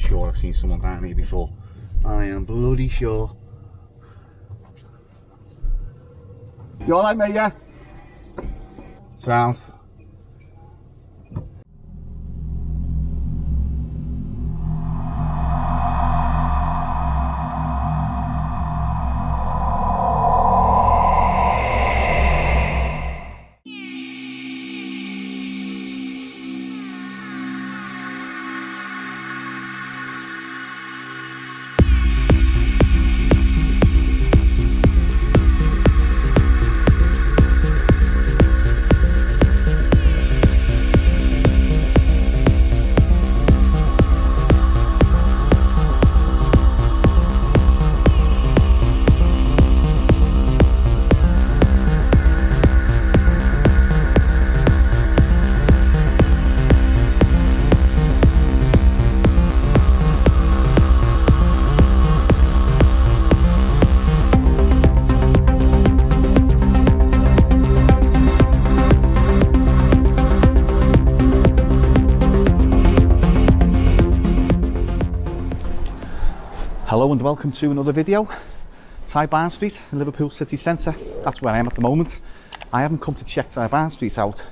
sure I've seen someone down here before. I am bloody sure. You alright, mate, yeah? Sound. Hello and welcome to another video. Ty Barn Street in Liverpool city centre. That's where I am at the moment. I haven't come to check Ty Barn Street out.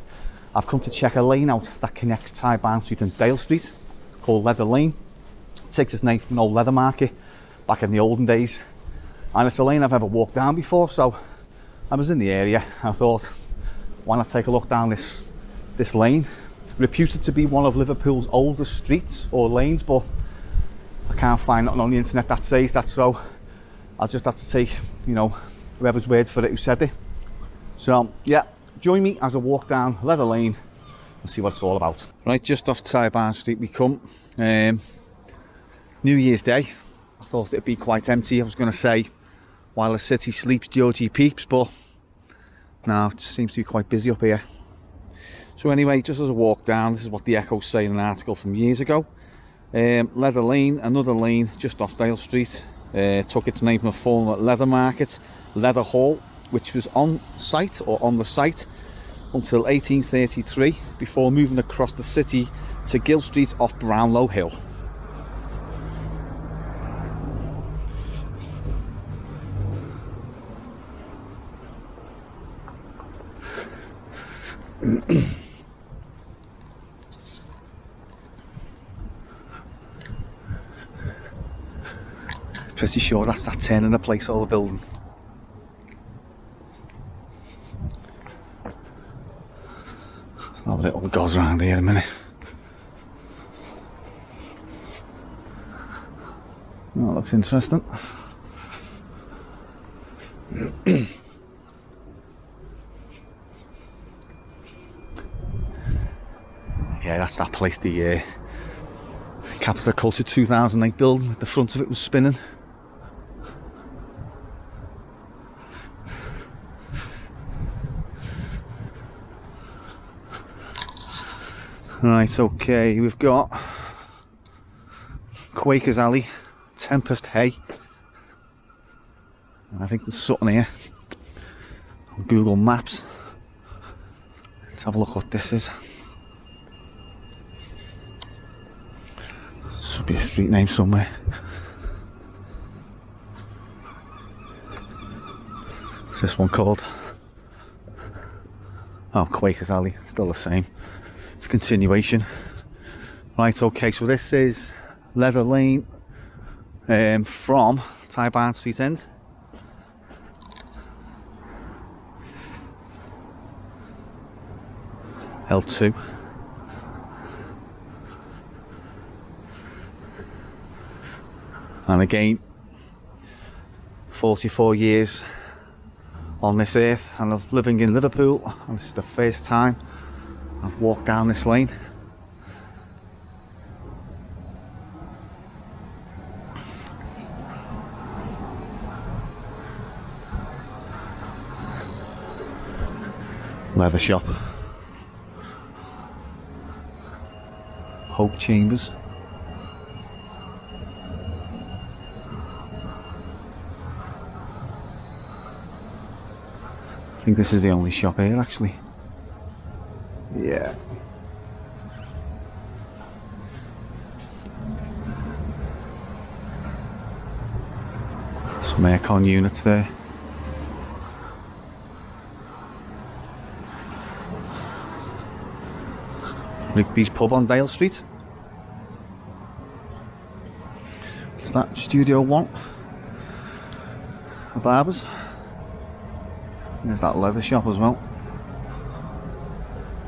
I've come to check a lane out that connects Ty Barn Street and Dale Street, called Leather Lane. It takes its name from an old leather market back in the olden days. And it's a lane I've never walked down before, so I was in the area. I thought, why not take a look down this lane? Reputed to be one of Liverpool's oldest streets or lanes, but I can't find nothing on the internet that says that, so I'll just have to take, you know, whoever's word for it who said it. So yeah, join me as I walk down Leather Lane and see what it's all about. Right, just off Ty Barn Street we come. New Year's Day. I thought it'd be quite empty. I was going to say while the city sleeps Georgie peeps, but no, it seems to be quite busy up here. So anyway, just as I walk down, this is what the Echo's say in an article from years ago. Leather Lane, another lane just off Dale Street, took its name from a former leather market, Leather Hall, which was on site or on the site until 1833 before moving across the city to Gill Street off Brownlow Hill. Pretty sure that's that turn in the place over building. I'll have a little goes around here in a minute. Oh, that looks interesting. Yeah, that's that place, the Capital Culture 2008 building. The front of it was spinning. Right, okay, we've got Quaker's Alley, Tempest Hay, and I think there's something here on Google Maps. Let's have a look what this is. Should be a street name somewhere. What's this one called? Oh, Quaker's Alley, still the same. It's a continuation. Right, okay, so this is Leather Lane from Ty Barn Street End. L2. And again, 44 years on this earth, and I'm living in Liverpool, and this is the first time I've walked down this lane. Leather shop. Hope Chambers. I think this is the only shop here actually. Yeah. Some aircon units there. Rigby's pub on Dale Street. What's that? Studio One. The barbers. There's that leather shop as well.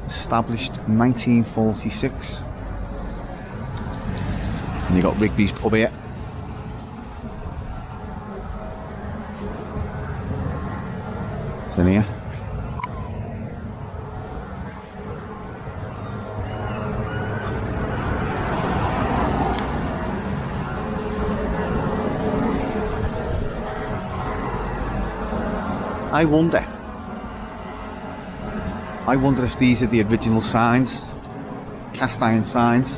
Established 1946. And you got Rigby's pub here. It's in here. I wonder if these are the original signs, cast iron signs.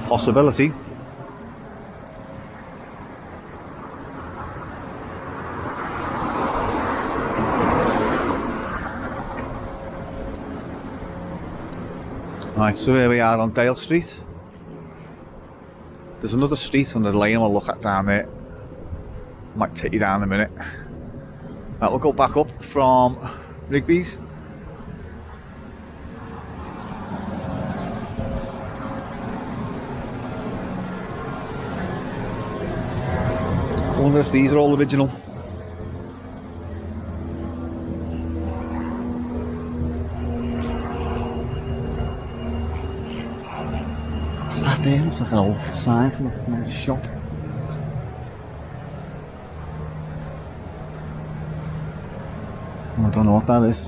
Possibility. Right, so here we are on Dale Street. There's another street on the lane we'll look at down there. Might take you down in a minute. Right, we'll go back up from Rigby's. I wonder if these are all original. What's that there? Looks like an old sign from an old shop. I don't know what that is.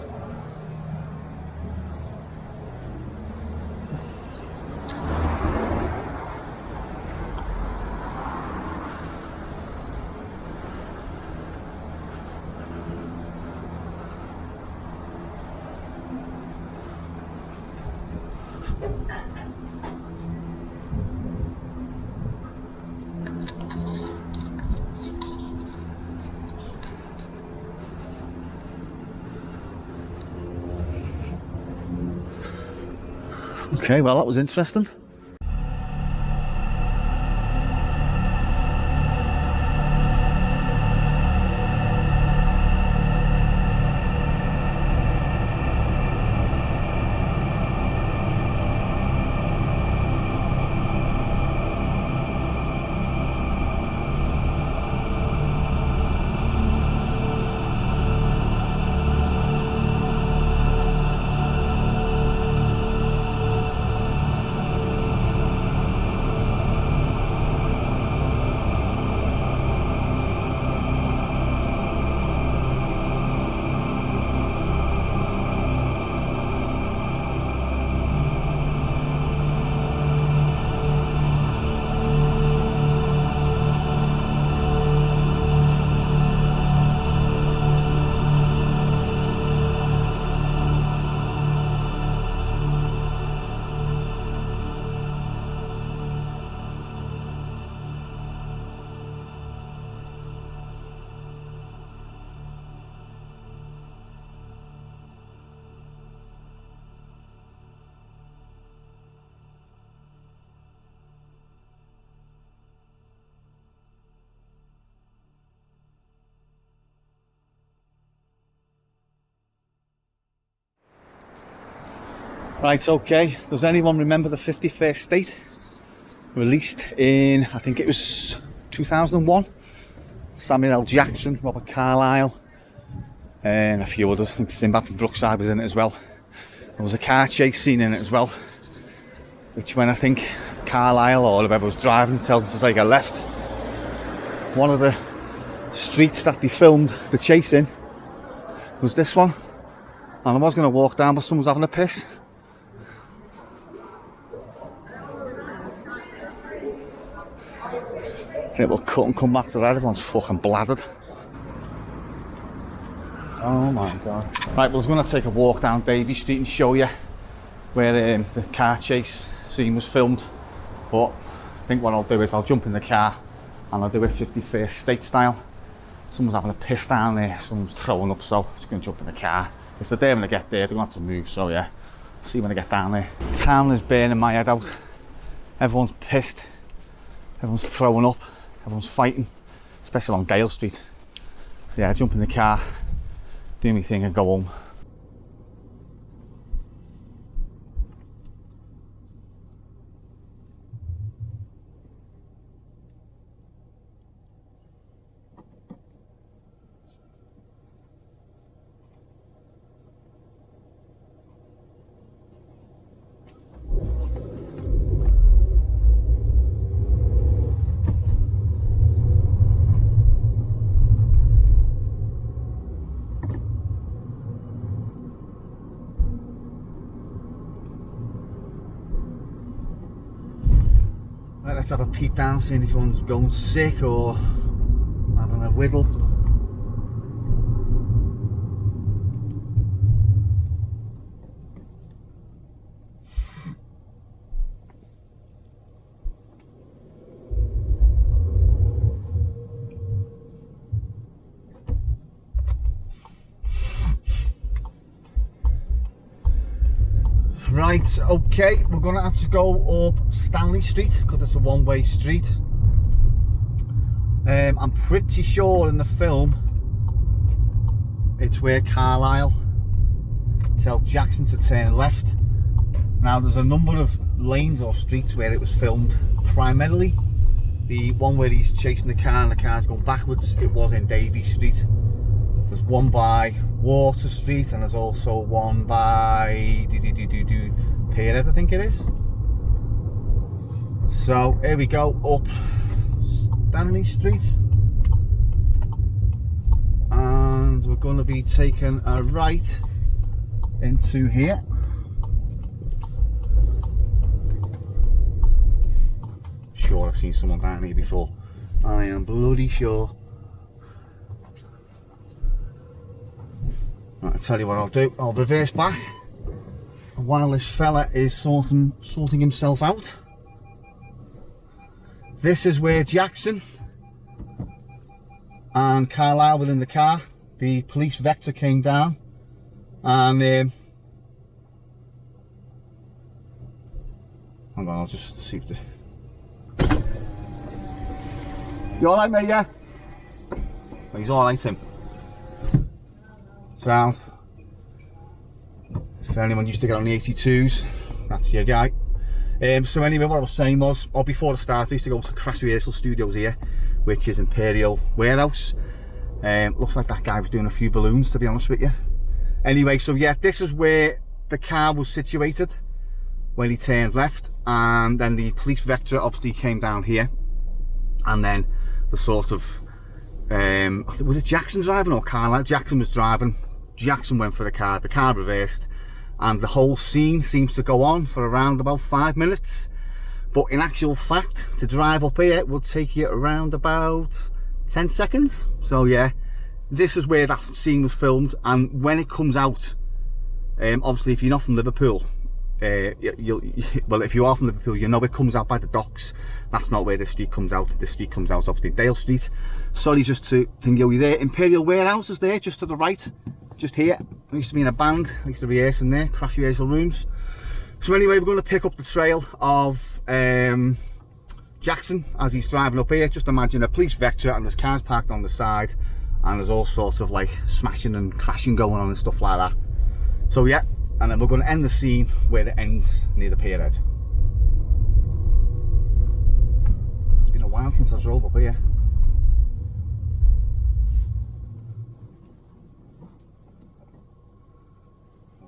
Okay, well that was interesting. Right, okay, does anyone remember the 51st State? Released in, I think it was 2001. Samuel L. Jackson, Robert Carlyle, and a few others. I think Sinbad from Brookside was in it as well. There was a car chase scene in it as well, which when I think Carlyle or whoever was driving tells them to take a left. One of the streets that they filmed the chase in was this one, and I was going to walk down but someone was having a piss. Okay, we'll cut and come back to that. Everyone's fucking bladdered. Oh my god. Right, well I was going to take a walk down Davies Street and show you where the car chase scene was filmed, but I think what I'll do is I'll jump in the car and I'll do it 51st State style. Someone's having a piss down there, someone's throwing up, so I'm just going to jump in the car If they're there when I get there, they're going to have to move, so yeah, see when I get down there. Town is burning my head out. Everyone's pissed, everyone's throwing up, everyone's fighting, especially along Dale Street. So yeah, I jump in the car, do my thing and go home. Right, let's have a peep down, seeing if anyone's going sick or having a whittle. Right, okay, we're going to have to go up Stanley Street because it's a one-way street. I'm pretty sure in the film it's where Carlisle tells Jackson to turn left. Now there's a number of lanes or streets where it was filmed. Primarily the one where he's chasing the car and the car's going backwards, it was in Davies Street. There's one by Water Street and there's also one by Pearhead, I think it is. So here we go, up Stanley Street, and we're going to be taking a right into here. Sure, I've seen someone down here before. I am bloody sure. Right, I'll tell you what I'll do. I'll reverse back while this fella is sorting himself out. This is where Jackson and Carlisle were in the car. The police vector came down and hang on, I'll just see if the... You alright, mate? Yeah? Well, he's alright, Tim. Sound. If anyone used to get on the 82s, that's your guy. So anyway, what I was saying was, or before the start, I used to go to Crash Rehearsal Studios here, which is Imperial Warehouse. Looks like that guy was doing a few balloons, to be honest with you. Anyway, so yeah, this is where the car was situated when he turned left, and then the police vector obviously came down here, and then the sort of was it Jackson driving or Carlisle? Jackson was driving. Jackson went for the car reversed, and the whole scene seems to go on for around about 5 minutes, but in actual fact to drive up here would take you around about 10 seconds. So yeah, this is where that scene was filmed, and when it comes out, obviously if you're not from Liverpool, well, if you are from Liverpool, you know it comes out by the docks. That's not where the street comes out. The street comes out off the Dale Street. Sorry, just to think you there. Imperial Warehouse is there, just to the right, just here. I used to be in a band. I used to rehearse in there, Crash Rehearsal Rooms. So anyway, we're going to pick up the trail of Jackson as he's driving up here. Just imagine a police vector and there's cars parked on the side, and there's all sorts of like smashing and crashing going on and stuff like that. So yeah, and then we're going to end the scene where it ends near the Pearhead. It's been a while since I drove up here.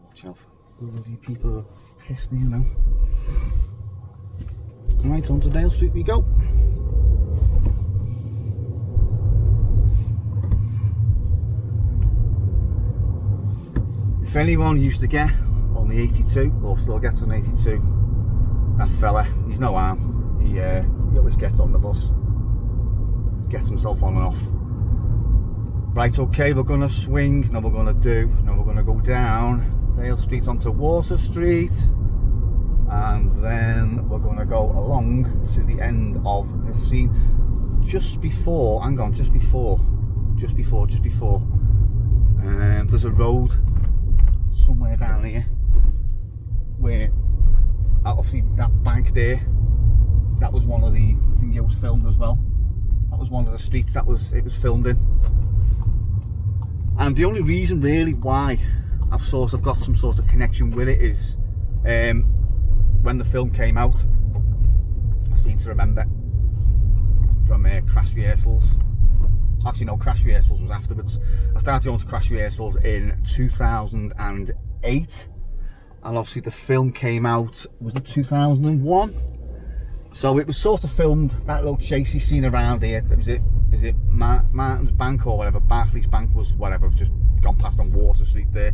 Watch out for bloody people pissed, you know. Right, onto Dale Street we go. If anyone used to get on the 82, or still gets on 82, that fella, he's no harm. He always gets on the bus, gets himself on and off. Right, okay, we're going to swing. Now we're going to go down Dale Street onto Water Street, and then we're going to go along to the end of this scene. Just before, there's a road somewhere down here where obviously that bank there, that was one of the, I think it was filmed as well. That was one of the streets it was filmed in. And the only reason really why I've sort of got some sort of connection with it is when the film came out, I seem to remember from crash rehearsals. Actually no, crash rehearsals was afterwards. I started going to crash rehearsals in 2008, and obviously the film came out, was it 2001? So it was sort of filmed, that little chasey scene around here. Is it Martin's Bank or whatever, Barclays Bank was whatever, just gone past on Water Street there.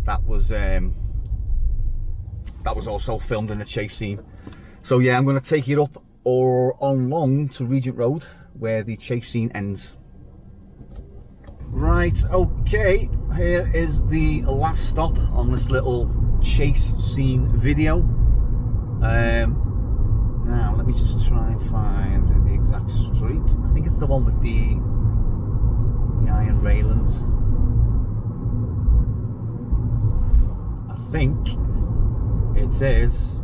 That was also filmed in a chase scene. So yeah, I'm going to take it up or on long to Regent Road where the chase scene ends. Right, okay, here is the last stop on this little chase scene video. Now let me just try and find the exact street. I think it's the one with the iron railings. I think it is.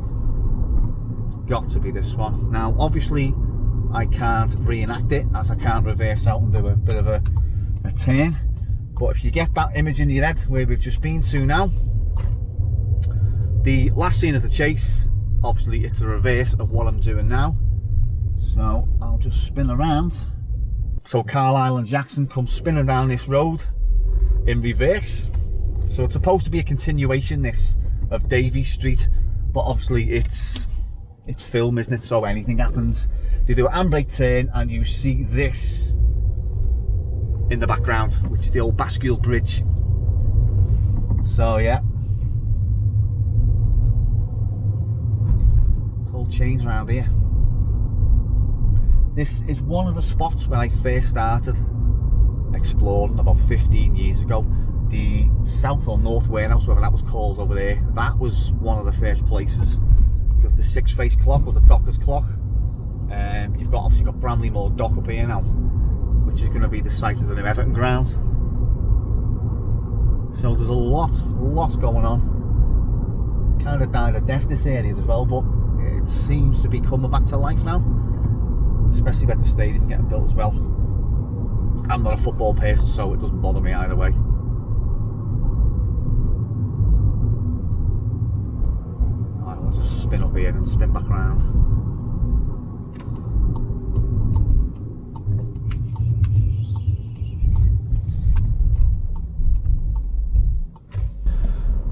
It's got to be this one. Now obviously I can't reenact it, as I can't reverse out and do a bit of a turn, but if you get that image in your head where we've just been to now, the last scene of the chase, obviously it's a reverse of what I'm doing now. So I'll just spin around. So Carlisle and Jackson come spinning down this road in reverse. So it's supposed to be a continuation this of Davies Street, but obviously it's film, isn't it? So anything happens. They do an handbrake turn and you see this in the background, which is the old Bascule Bridge. So yeah, it's all changed around here. This is one of the spots where I first started exploring about 15 years ago. The South or North Warehouse, whatever that was called over there, that was one of the first places. You've got the six-face clock or the Dockers clock. You've got obviously got Bramley-Moore Dock up here now, which is going to be the site of the new Everton ground. So there's a lot going on. Kind of died a death this area as well, but it seems to be coming back to life now, especially with the stadium getting built as well. I'm not a football person, so it doesn't bother me either way. Alright, I'll just spin up here and spin back around.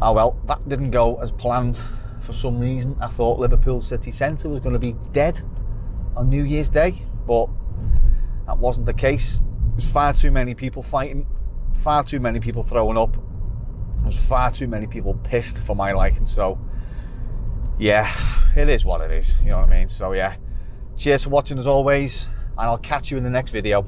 Oh well, that didn't go as planned for some reason. I thought Liverpool city centre was going to be dead on New Year's Day, but that wasn't the case. There's far too many people fighting, far too many people throwing up. There's far too many people pissed for my liking, so yeah, it is what it is, you know what I mean? So yeah, cheers for watching as always, and I'll catch you in the next video.